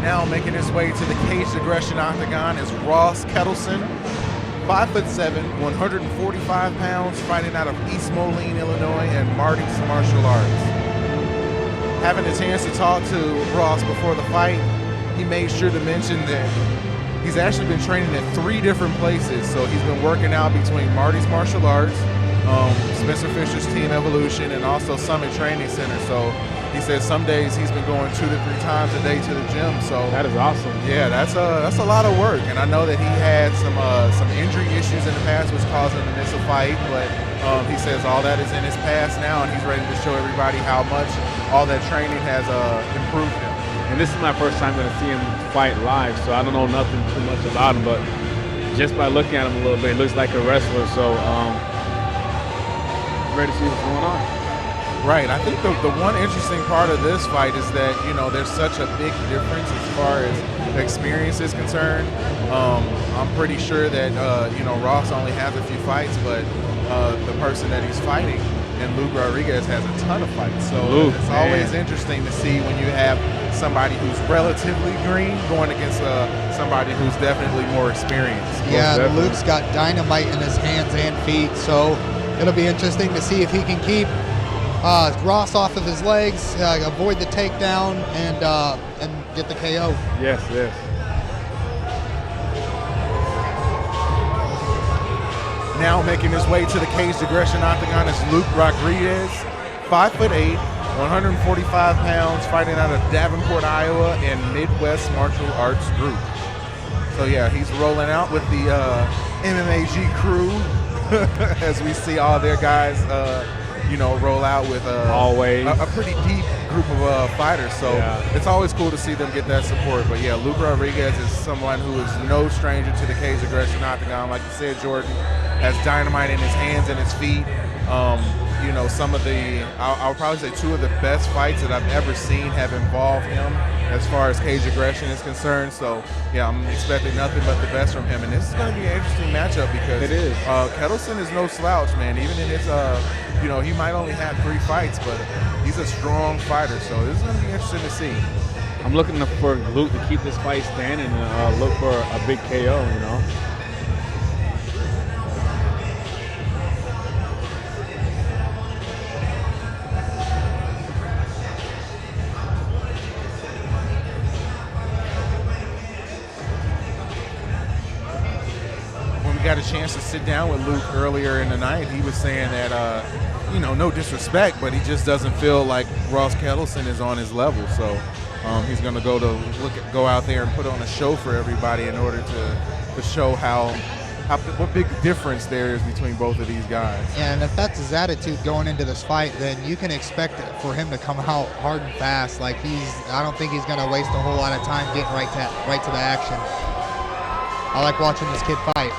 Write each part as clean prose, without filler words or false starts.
Now making his way to the Caged Aggression octagon is Ross Ketelsen, 5'7", 145 pounds, fighting out of East Moline, Illinois, and Marty's Martial Arts. Having a chance to talk to Ross before the fight, he made sure to mention that he's actually been training at 3 different places. So he's been working out between Marty's Martial Arts, Spencer Fisher's Team Evolution, and also Summit Training Center. So he says some days he's been going 2 to 3 times a day to the gym. So that is awesome. Yeah, that's a lot of work. And I know that he had some injury issues in the past, which caused him to miss a fight. But he says all that is in his past now, and he's ready to show everybody how much all that training has improved him. And this is my first time going to see him fight live, so I don't know nothing too much about him. But just by looking at him a little bit, he looks like a wrestler. So ready to see what's going on. Right. I think the one interesting part of this fight is that, you know, there's such a big difference as far as experience is concerned. I'm pretty sure that, you know, Ross only has a few fights, but the person that he's fighting, and Luke Rodriguez, has a ton of fights. So it's always interesting to see when you have somebody who's relatively green going against somebody who's definitely more experienced. Yeah, Luke's got dynamite in his hands and feet, so it'll be interesting to see if he can keep Ross off of his legs, avoid the takedown, and get the KO. Yes, yes. Now making his way to the Caged Aggression octagon is Luke Rodriguez, 5'8", 145 pounds, fighting out of Davenport, Iowa, and Midwest Martial Arts Group. So yeah, he's rolling out with the MMAG crew as we see all their guys, you know, roll out with always a pretty deep group of fighters. So it's always cool to see them get that support. But yeah, Luke Rodriguez is someone who is no stranger to the Caged Aggression octagon. Like you said, Jordan, has dynamite in his hands and his feet. You know, some of the, I'll probably say 2 of the best fights that I've ever seen have involved him as far as cage aggression is concerned. So yeah, I'm expecting nothing but the best from him. And this is going to be an interesting matchup because it is. Ketelsen is no slouch, man. Even in his, you know, he might only have 3 fights, but he's a strong fighter. So this is going to be interesting to see. I'm looking for Luke to keep this fight standing and look for a big KO, you know. Got a chance to sit down with Luke earlier in the night. He was saying that, you know, no disrespect, but he just doesn't feel like Ross Ketelsen is on his level. So he's going to go out there and put on a show for everybody in order to show what big difference there is between both of these guys. Yeah, and if that's his attitude going into this fight, then you can expect for him to come out hard and fast. Like I don't think he's going to waste a whole lot of time getting right to the action. I like watching this kid fight.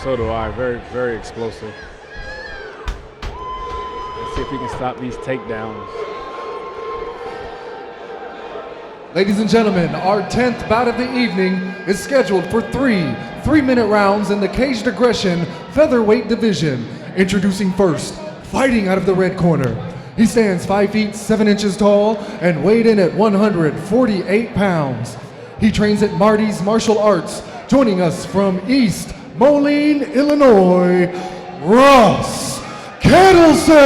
So do I. Very, very explosive. Let's see if we can stop these takedowns. Ladies and gentlemen, our 10th bout of the evening is scheduled for 3 3-minute rounds in the Caged Aggression featherweight division. Introducing first, fighting out of the red corner. He stands 5 feet 7 inches tall and weighed in at 148 pounds. He trains at Marty's Martial Arts, joining us from East Moline, Illinois, Ross Ketelsen.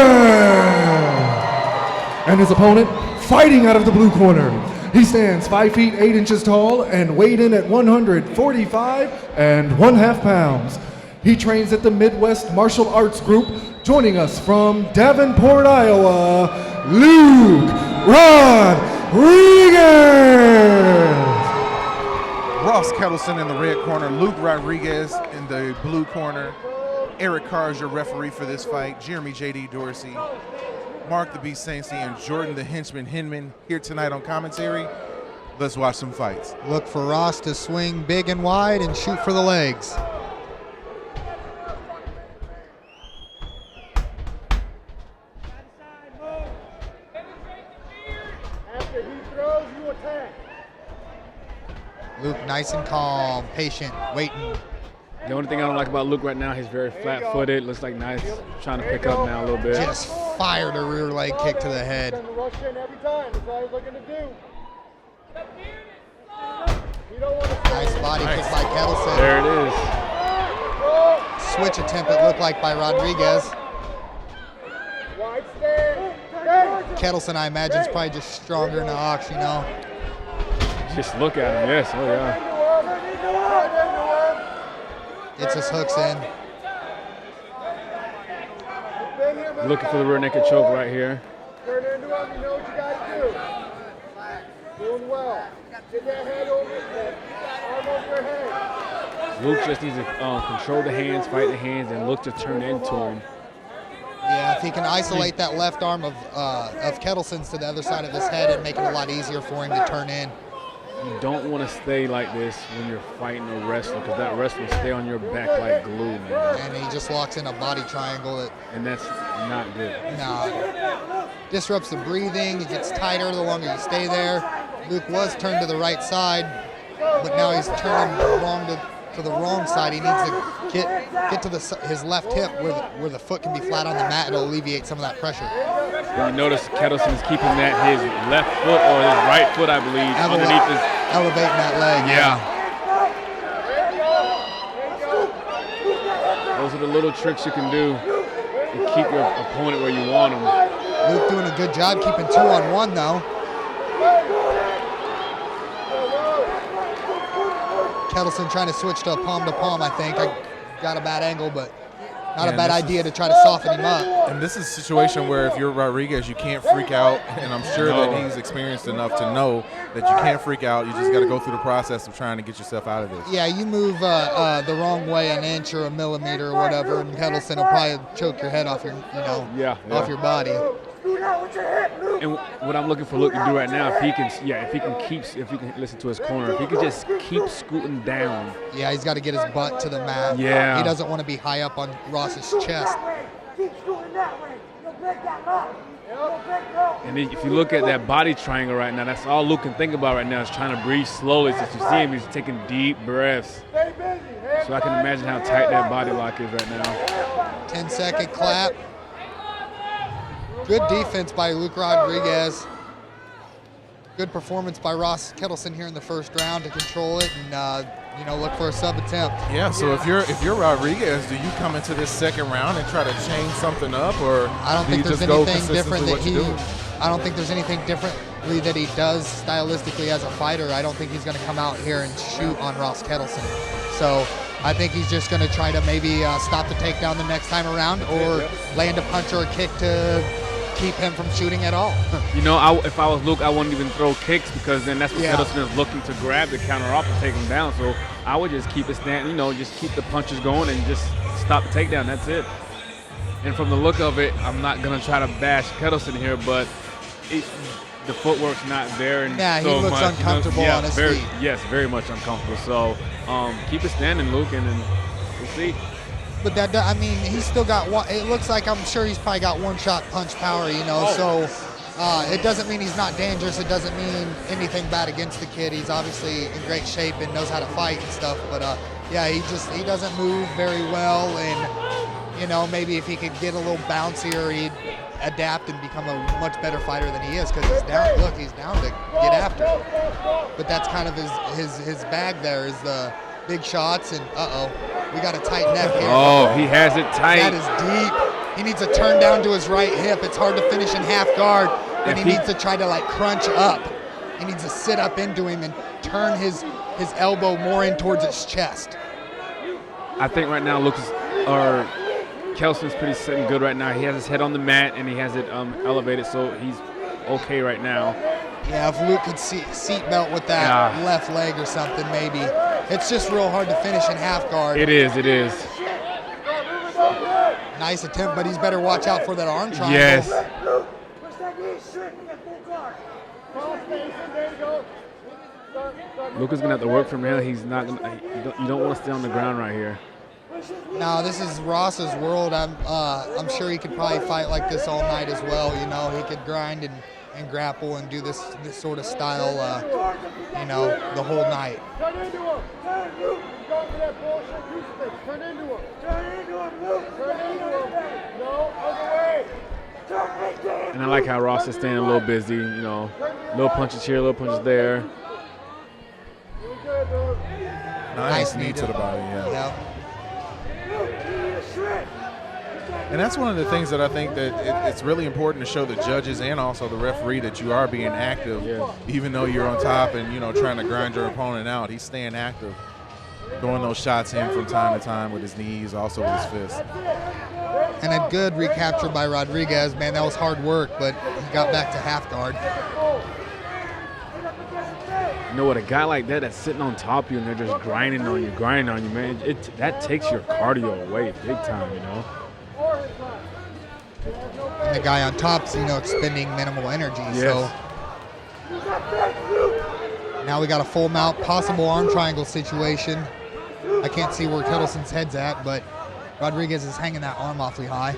And his opponent, fighting out of the blue corner. He stands 5 feet 8 inches tall and weighed in at 145 1/2 pounds. He trains at the Midwest Martial Arts Group, joining us from Davenport, Iowa, Luke Rodriguez. Ross Ketelsen in the red corner, Luke Rodriguez in the blue corner. Eric Carr is your referee for this fight. Jeremy J.D. Dorsey, Mark the Beast Saintsy, and Jordan the Henchman Hinman here tonight on commentary. Let's watch some fights. Look for Ross to swing big and wide and shoot for the legs. After he throws, you attack. Luke nice and calm, patient, waiting. The only thing I don't like about Luke right now, he's very flat-footed. Looks like nice, trying to pick up now a little bit. Just fired a rear leg kick to the head. Rush in every time. That's all he's looking to do. body kick by Ketelsen. There it is. Switch attempt, it looked like, by Rodriguez. Wide stand. Ketelsen, I imagine, is probably just stronger in the ox, you know. Just look at him, yes, oh yeah. Gets his hooks in. Looking for the rear naked choke right here. Turn into him, you know what you got to do. Doing well. Get that head over his head. Arm over your head. Luke just needs to control the hands, fight the hands, and look to turn into him. Yeah, if he can isolate that left arm of Ketelsen's to the other side of his head, it'd make it a lot easier for him to turn in. You don't want to stay like this when you're fighting a wrestler, because that wrestler will stay on your back like glue, man. And he just locks in a body triangle. And that's not good. Disrupts the breathing. It gets tighter the longer you stay there. Luke was turned to the right side, but now he's turning to the wrong side. He needs to get to his left hip where the foot can be flat on the mat. It'll alleviate some of that pressure. And you notice Ketelsen is keeping his left foot or his right foot, I believe, underneath his. Elevating that leg. Yeah. Those are the little tricks you can do to keep your opponent where you want him. Luke doing a good job keeping 2-on-1 though. Ketelsen trying to switch to a palm to palm, I think. I got a bad angle, but not a bad idea to try to soften him up. And this is a situation where if you're Rodriguez, you can't freak out, and I'm sure that he's experienced enough to know that you can't freak out. You just got to go through the process of trying to get yourself out of this. Yeah, you move the wrong way an inch or a millimeter or whatever, and Ketelsen will probably choke your head off your, off your body. And what I'm looking for Luke to do right now, if he can listen to his corner, if he can just keep scooting down. Yeah, he's got to get his butt to the mat. Yeah. He doesn't want to be high up on Ross's chest. And then if you look at that body triangle right now, that's all Luke can think about right now is trying to breathe slowly. Since you see him, he's taking deep breaths. So I can imagine how tight that body lock is right now. 10-second clap. Good defense by Luke Rodriguez. Good performance by Ross Ketelsen here in the first round to control it and look for a sub attempt. Yeah. So if you're Rodriguez, do you come into this second round and try to change something up, or I don't do think you there's just go anything different that consistent with what you're doing? I don't think there's anything differently that he does stylistically as a fighter. I don't think he's going to come out here and shoot on Ross Ketelsen. So I think he's just going to try to maybe stop the takedown the next time around, or land a punch or a kick to keep him from shooting at all. If I was Luke, I wouldn't even throw kicks, because then that's what Ketelsen is looking to grab the counter off and take him down. So I would just keep it standing, just keep the punches going and just stop the takedown. That's it. And from the look of it, I'm not going to try to bash Ketelsen here, but the footwork's not there. And he looks uncomfortable on his feet. Yes, very much uncomfortable. So keep it standing, Luke, and then we'll see. But he's still got one. It looks like, I'm sure he's probably got one-shot punch power, So it doesn't mean he's not dangerous. It doesn't mean anything bad against the kid. He's obviously in great shape and knows how to fight and stuff. But he doesn't move very well. And maybe if he could get a little bouncier, he'd adapt and become a much better fighter than he is, because he's down. Look, he's down to get after. But that's kind of his bag. There is the big shots, and we got a tight neck here. Oh, he has it tight. That is deep. He needs to turn down to his right hip. It's hard to finish in half guard, and he needs to try to crunch up. He needs to sit up into him and turn his elbow more in towards his chest. I think right now Ketelsen's pretty sitting good right now. He has his head on the mat and he has it elevated, so he's okay right now. Yeah, if Luke could seat belt with that left leg or something, maybe. It's just real hard to finish in half guard. It is. Nice attempt, but he's better watch out for that arm triangle. Yes. Luke is gonna have to work from here. He's not gonna. You don't want to stay on the ground right here. No, this is Ross's world. I'm sure he could probably fight like this all night as well. He could grind and grapple and do this sort of style, the whole night. Turn into him. Go for that bullshit crucifix. Turn into him. Turn into him, Luke. Turn into him. No, other way. And I like how Ross is staying a little busy. Little punches here, little punches there. Nice knee to the body, yeah. Yep. And that's one of the things that I think that it's really important to show the judges and also the referee that you are being active, even though you're on top and, you know, trying to grind your opponent out. He's staying active, throwing those shots in from time to time with his knees, also with his fists. And a good recapture by Rodriguez. Man, that was hard work, but he got back to half guard. You know what, a guy like that that's sitting on top of you and they're just grinding on you, man, that takes your cardio away big time, you know. And the guy on top's, you know, expending minimal energy. So now we got a full mount, possible arm triangle situation. I can't see where Ketelsen's head's at, but Rodriguez is hanging that arm awfully high.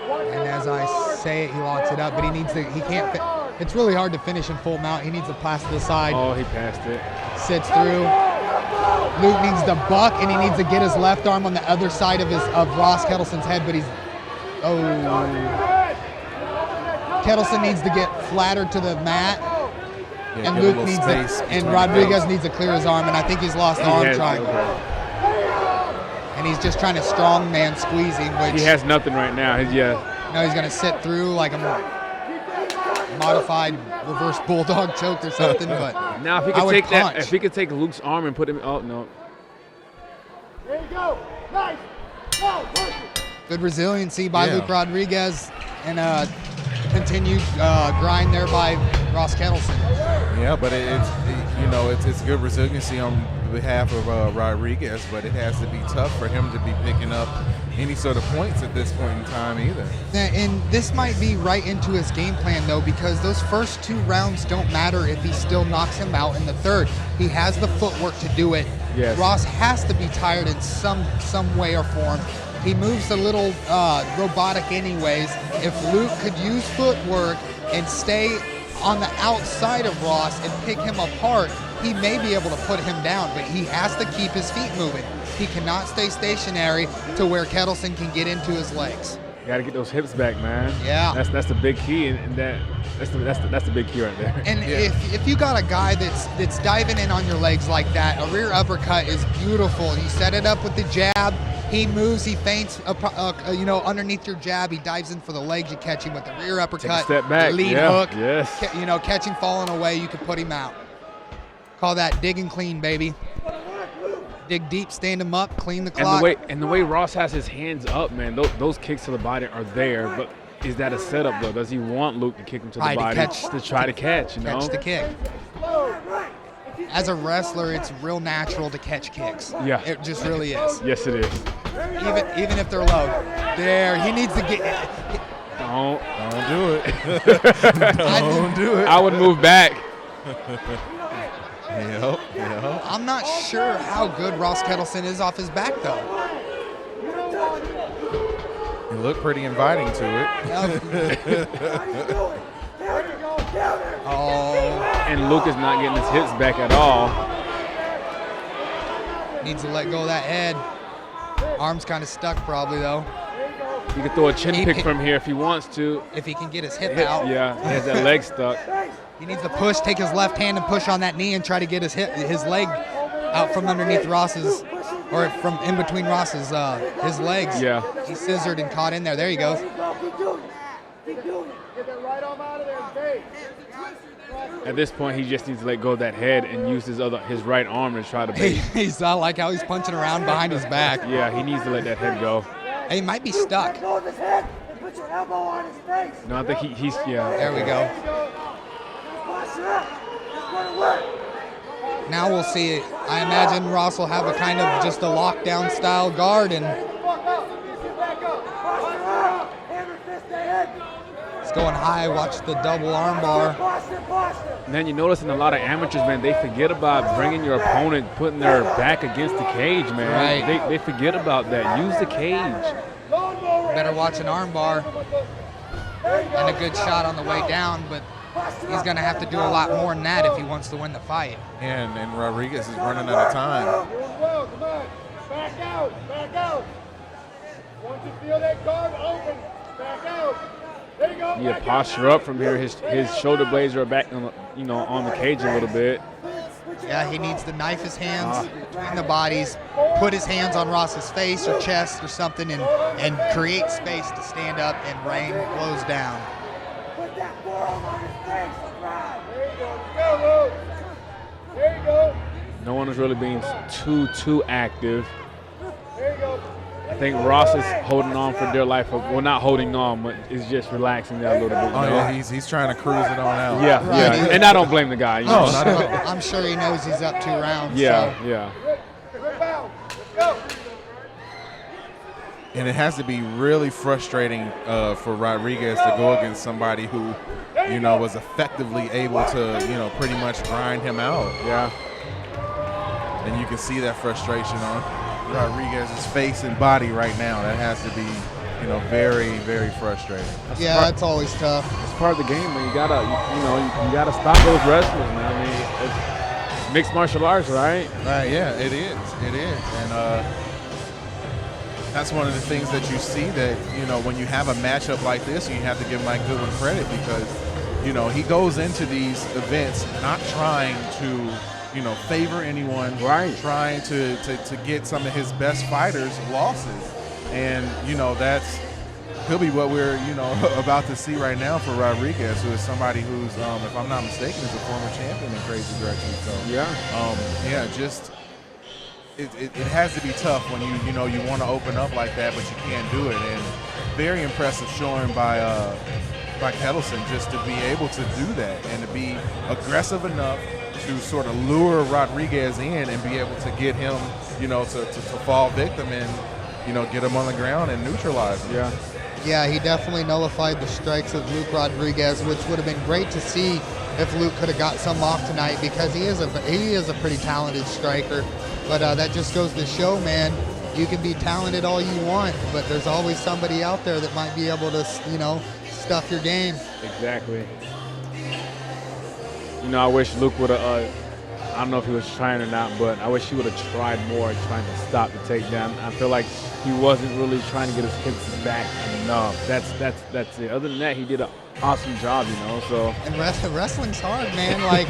And as I say it, he locks it up, but he can't. It's really hard to finish in full mount. He needs to pass to the side. Oh, he passed it. Sits through. Luke needs to buck, and he needs to get his left arm on the other side of Ross Ketelsen's head, but Ketelsen needs to get flatter to the mat, and Luke needs and Rodriguez needs to clear his arm, and I think he's lost the arm triangle. And he's just trying to strongman squeeze him, which he has nothing right now. He's going to sit through like a modified reverse bulldog choke or something, but now if he could take that, if he could take Luke's arm and put him, oh no. There you go. Nice. Good resiliency by Luke Rodriguez and a continued grind there by Ross Ketelsen. Yeah, but it's good resiliency on behalf of Rodriguez, but it has to be tough for him to be picking up any sort of points at this point in time either. And this might be right into his game plan, though, because those first 2 rounds don't matter if he still knocks him out in the third. He has the footwork to do it. Yes. Ross has to be tired in some way or form. He moves a little robotic anyways. If Luke could use footwork and stay on the outside of Ross and pick him apart, he may be able to put him down, but he has to keep his feet moving. He cannot stay stationary to where Ketelsen can get into his legs. You got to get those hips back, man. Yeah. That's the big key, and that's the big key right there. And if you got a guy that's diving in on your legs like that, a rear uppercut is beautiful. You set it up with the jab. He moves, he feints, underneath your jab. He dives in for the legs. You catch him with the rear uppercut. Take a step back. Lead hook. Yes. Catch him falling away. You can put him out. Call that dig and clean, baby. Dig deep, stand him up, clean the clock. And the way Ross has his hands up, man, those kicks to the body are there. But is that a setup, though? Does he want Luke to kick him to the body to try to catch? Catch the kick. As a wrestler, it's real natural to catch kicks. Yeah. It just really is. Yes, it is. Even if they're low. There, he needs to get. Don't do it. Don't do it. I would move back. Yep. I'm not sure how good Ross Ketelsen is off his back, though. He looked pretty inviting to it. And Luke is not getting his hips back at all. Needs to let go of that head. Arm's kind of stuck probably, though. He could throw a chin pick from here if he wants to. If he can get his hip out. Yeah, he has that leg stuck. He needs to push, take his left hand and push on that knee and try to get his leg out from underneath Ross's, or from in between Ross's, his legs. Yeah. He scissored and caught in there. There he goes. At this point, he just needs to let go of that head and use his right arm to try to bait. He's not like how he's punching around behind his back. Yeah, he needs to let that head go. He might be stuck. Put your elbow on his face. No, I think he's yeah. There we go. Now we'll see it. I imagine Ross will have a kind of just a lockdown style guard, and it's going high. Watch the double arm bar. And then you notice in a lot of amateurs, man, they forget about bringing your opponent, putting their back against the cage, man. Right. They forget about that. Use the cage. Better watch an arm bar and a good shot on the way down, but he's going to have to do a lot more than that if he wants to win the fight. And Rodriguez is running out of time. Come on. Back out. Once you feel that guard open, back out. There you go. Yeah, posture up from here. His shoulder blades are back on, on the cage a little bit. Yeah, he needs to knife his hands between the bodies, put his hands on Ross's face or chest or something, and create space to stand up and rain blows down. Put that forearm on his face. There you go. Go, Luke. There you go. No one is really being too active. There you go. I think Ross is holding on for dear life. Well, not holding on, but is just relaxing there a little bit. Oh, yeah, he's trying to cruise it on out. Yeah, Right. yeah. And I don't blame the guy. You No, know? not at all. I'm sure he knows he's up 2 rounds. Yeah, So. yeah. Rip out. Let's go. And it has to be really frustrating for Rodriguez to go against somebody who, you know, was effectively able to, you know, pretty much grind him out. Yeah. And you can see that frustration on Rodriguez's face and body right now. That has to be, you know, very, very frustrating. Yeah, that's always tough. It's part of the game, man. You gotta, you gotta stop those wrestlers, man. I mean, it's mixed martial arts, right? Right, yeah, it is. It is. And that's one of the things that you see that, you know, when you have a matchup like this, you have to give Mike Goodwin credit because, you know, he goes into these events not trying to, you know, favor anyone, right? Trying to get some of his best fighters losses, and you know he'll be what we're about to see right now for Rodriguez, who is somebody who's, if I'm not mistaken, is a former champion in Crazy Direction. So yeah, just it has to be tough when you want to open up like that, but you can't do it. And very impressive showing by Ketelsen just to be able to do that and to be aggressive enough to sort of lure Rodriguez in and be able to get him, to fall victim and, get him on the ground and neutralize him. Yeah. Yeah, he definitely nullified the strikes of Luke Rodriguez, which would have been great to see if Luke could have got some off tonight because he is a pretty talented striker. But that just goes to show, man, you can be talented all you want, but there's always somebody out there that might be able to, stuff your game. Exactly. I wish Luke would have, I don't know if he was trying or not, but I wish he would have tried more trying to stop the takedown. I feel like he wasn't really trying to get his hips back enough. That's it. Other than that, he did an awesome job, so. And wrestling's hard, man. Like,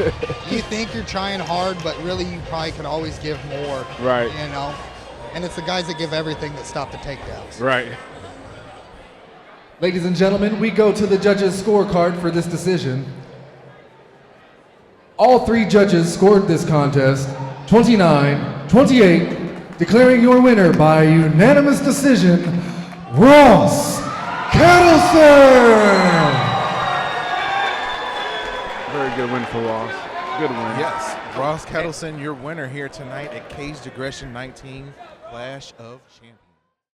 you think you're trying hard, but really you probably could always give more. Right. And it's the guys that give everything that stop the takedowns. Right. Ladies and gentlemen, we go to the judges' scorecard for this decision. All 3 judges scored this contest 29-28, declaring your winner by unanimous decision, Ross Ketelsen. Very good win for Ross. Good win. Yes, Ross Ketelsen, your winner here tonight at Caged Aggression 19 Clash of Champions.